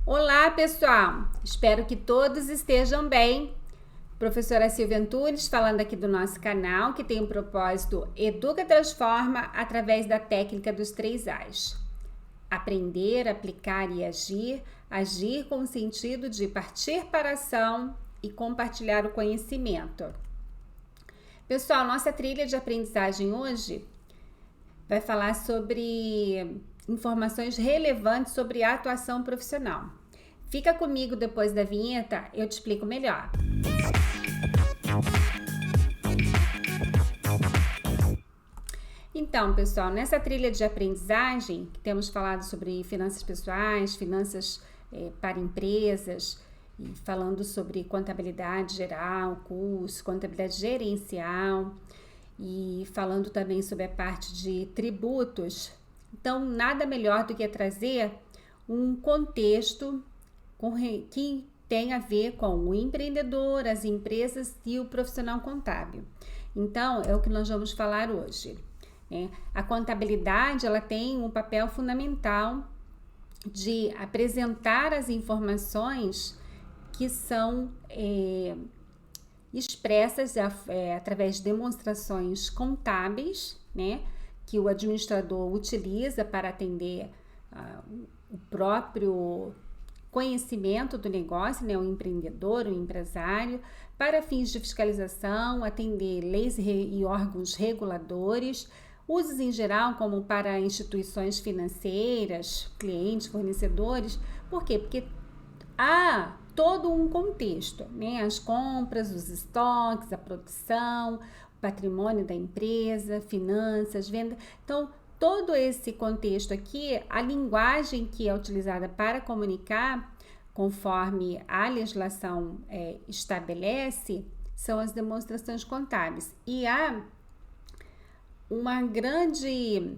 Olá, pessoal! Espero que todos estejam bem. Professora Silvia Antunes falando aqui do nosso canal, que tem o propósito Educa Transforma através da técnica dos 3 As. Aprender, aplicar e agir. Agir com o sentido de partir para a ação e compartilhar o conhecimento. Pessoal, nossa trilha de aprendizagem hoje vai falar sobre informações relevantes sobre a atuação profissional. Fica comigo depois da vinheta, eu te explico melhor. Então, pessoal, nessa trilha de aprendizagem, temos falado sobre finanças pessoais, finanças para empresas, e falando sobre contabilidade geral, curso, contabilidade gerencial, e falando também sobre a parte de tributos. Então, nada melhor do que trazer um contexto que tem a ver com o empreendedor, as empresas e o profissional contábil. Então, é o que nós vamos falar hoje. A contabilidade, ela tem um papel fundamental de apresentar as informações que são expressas através de demonstrações contábeis, que o administrador utiliza para atender o próprio conhecimento do negócio, o empreendedor, o empresário, para fins de fiscalização, atender leis e órgãos reguladores, usos em geral como para instituições financeiras, clientes, fornecedores. Por quê? Porque há todo um contexto, as compras, os estoques, a produção, o patrimônio da empresa, finanças, venda. Então, todo esse contexto aqui, a linguagem que é utilizada para comunicar, conforme a legislação estabelece, são as demonstrações contábeis. E há uma grande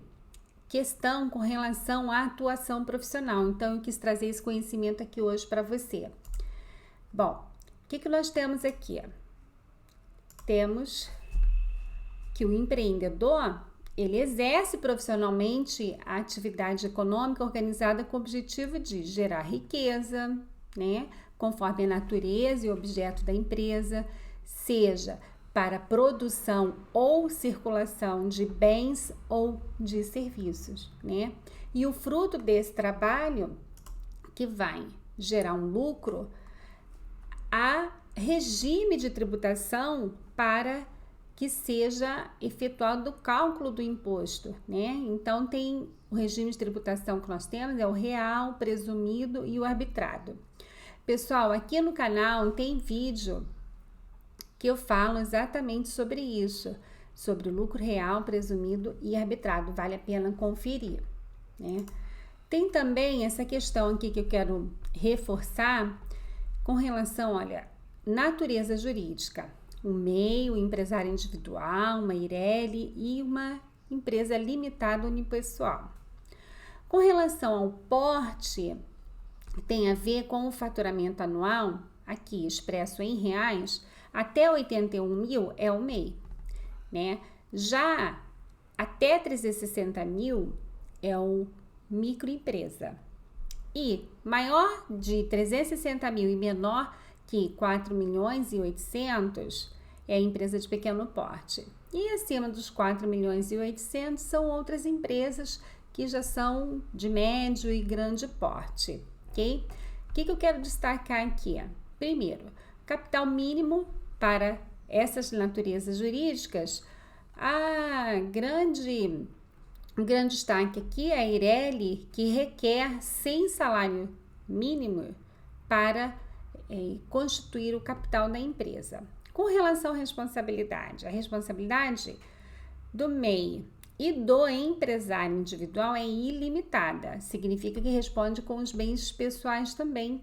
questão com relação à atuação profissional. Então, eu quis trazer esse conhecimento aqui hoje para você. Bom, o que nós temos aqui? Temos que o empreendedor, ele exerce profissionalmente a atividade econômica organizada com o objetivo de gerar riqueza, conforme a natureza e objeto da empresa, seja para produção ou circulação de bens ou de serviços, E o fruto desse trabalho, que vai gerar um lucro, há regime de tributação para que seja efetuado o cálculo do imposto, Então, tem o regime de tributação que nós temos, é o real, presumido e o arbitrado. Pessoal, aqui no canal tem vídeo que eu falo exatamente sobre isso, sobre o lucro real, presumido e arbitrado. Vale a pena conferir, Tem também essa questão aqui que eu quero reforçar com relação, natureza jurídica. Um MEI, um empresário individual, uma IRELI e uma empresa limitada unipessoal. Com relação ao porte, tem a ver com o faturamento anual, aqui expresso em reais, até 81 mil é o MEI, Já até 360 mil é o microempresa. E maior de 360 mil e menor que 4 milhões e 800 é a empresa de pequeno porte. E acima dos 4 milhões e 800 são outras empresas que já são de médio e grande porte, ok? O que eu quero destacar aqui? Primeiro, capital mínimo para essas naturezas jurídicas. Um grande destaque aqui é a IRELI, que requer 100 salário mínimo para constituir o capital da empresa. Com relação à responsabilidade, a responsabilidade do MEI e do empresário individual é ilimitada. Significa que responde com os bens pessoais também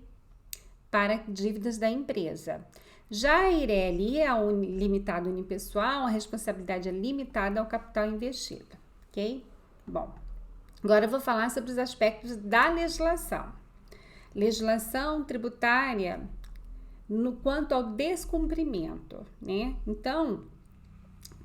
para dívidas da empresa. Já a IRELI é a limitada unipessoal, a responsabilidade é limitada ao capital investido, ok? Bom, agora eu vou falar sobre os aspectos da legislação. Legislação tributária no quanto ao descumprimento, Então,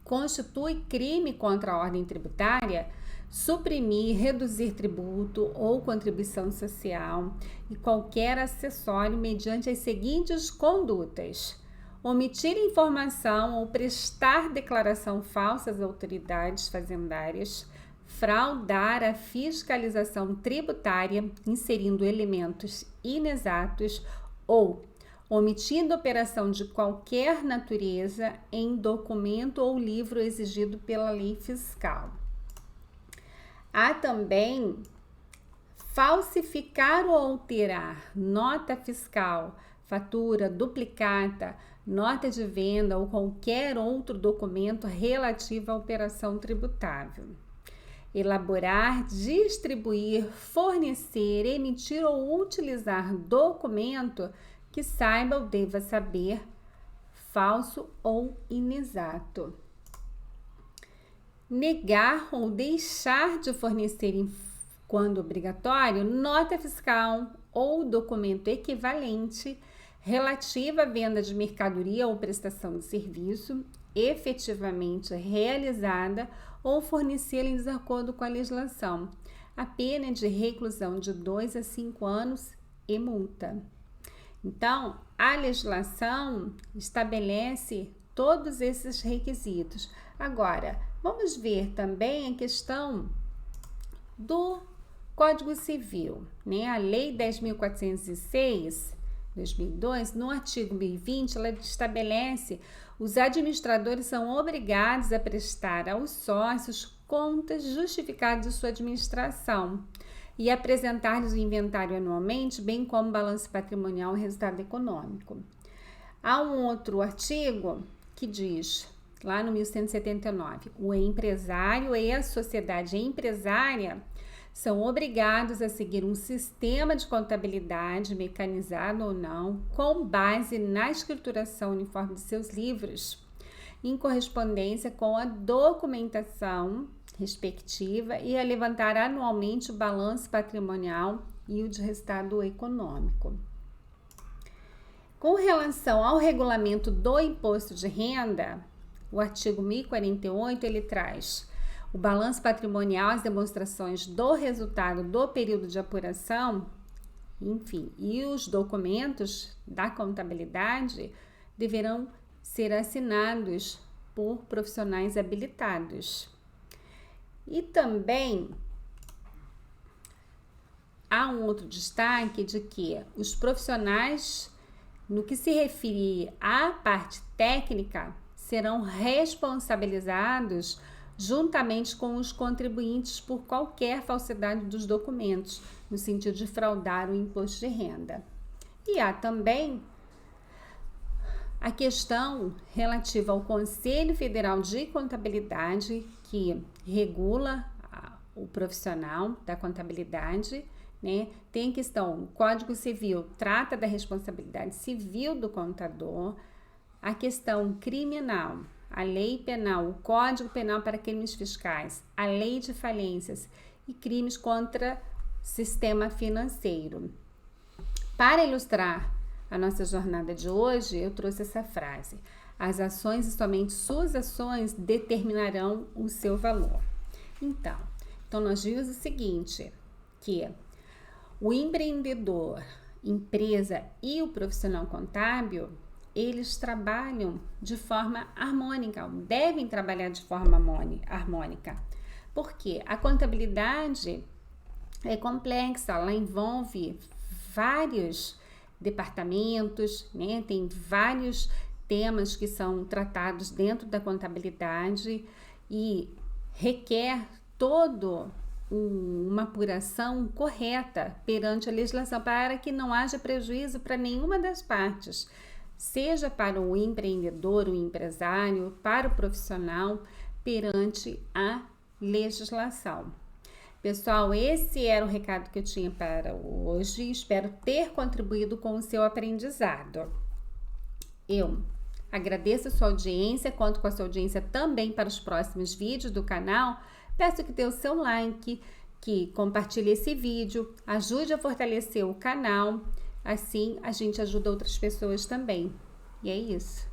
constitui crime contra a ordem tributária suprimir, reduzir tributo ou contribuição social e qualquer acessório mediante as seguintes condutas: omitir informação ou prestar declaração falsa às autoridades fazendárias, fraudar a fiscalização tributária, inserindo elementos inexatos ou omitindo operação de qualquer natureza em documento ou livro exigido pela lei fiscal. Há também falsificar ou alterar nota fiscal, fatura, duplicata, nota de venda ou qualquer outro documento relativo à operação tributável. Elaborar, distribuir, fornecer, emitir ou utilizar documento que saiba ou deva saber falso ou inexato. Negar ou deixar de fornecer, quando obrigatório, nota fiscal ou documento equivalente relativa à venda de mercadoria ou prestação de serviço efetivamente realizada ou fornecê-la em desacordo com a legislação. A pena é de reclusão de 2 a 5 anos e multa. Então, a legislação estabelece todos esses requisitos. Agora, vamos ver também a questão do Código Civil, né? A Lei 10.406, 2002, no artigo 1020, ela estabelece: os administradores são obrigados a prestar aos sócios contas justificadas de sua administração e apresentar-lhes o inventário anualmente, bem como balanço patrimonial e resultado econômico. Há um outro artigo que diz, lá no 1179, o empresário e a sociedade empresária são obrigados a seguir um sistema de contabilidade, mecanizado ou não, com base na escrituração uniforme de seus livros, em correspondência com a documentação respectiva, e a levantar anualmente o balanço patrimonial e o de resultado econômico. Com relação ao regulamento do imposto de renda, o artigo 1048, ele traz o balanço patrimonial, as demonstrações do resultado do período de apuração, enfim, e os documentos da contabilidade deverão ser assinados por profissionais habilitados. E também há um outro destaque de que os profissionais, no que se refere à parte técnica, serão responsabilizados juntamente com os contribuintes por qualquer falsidade dos documentos, no sentido de fraudar o imposto de renda. E há também a questão relativa ao Conselho Federal de Contabilidade, que regula o profissional da contabilidade, né? Tem questão, o Código Civil trata da responsabilidade civil do contador, a questão criminal, a lei penal, o Código Penal para crimes fiscais, a lei de falências e crimes contra sistema financeiro. Para ilustrar a nossa jornada de hoje, eu trouxe essa frase: as ações e somente suas ações determinarão o seu valor. Então nós vimos o seguinte, que o empreendedor, empresa e o profissional contábil, eles trabalham de forma harmônica, devem trabalhar de forma harmônica. Porque a contabilidade é complexa, ela envolve vários departamentos, né? Tem vários temas que são tratados dentro da contabilidade e requer toda uma apuração correta perante a legislação para que não haja prejuízo para nenhuma das partes, seja para o empreendedor, o empresário, para o profissional, perante a legislação. Pessoal, esse era o recado que eu tinha para hoje. Espero ter contribuído com o seu aprendizado. Eu agradeço a sua audiência, conto com a sua audiência também para os próximos vídeos do canal. Peço que dê o seu like, que compartilhe esse vídeo, ajude a fortalecer o canal, assim a gente ajuda outras pessoas também. E é isso.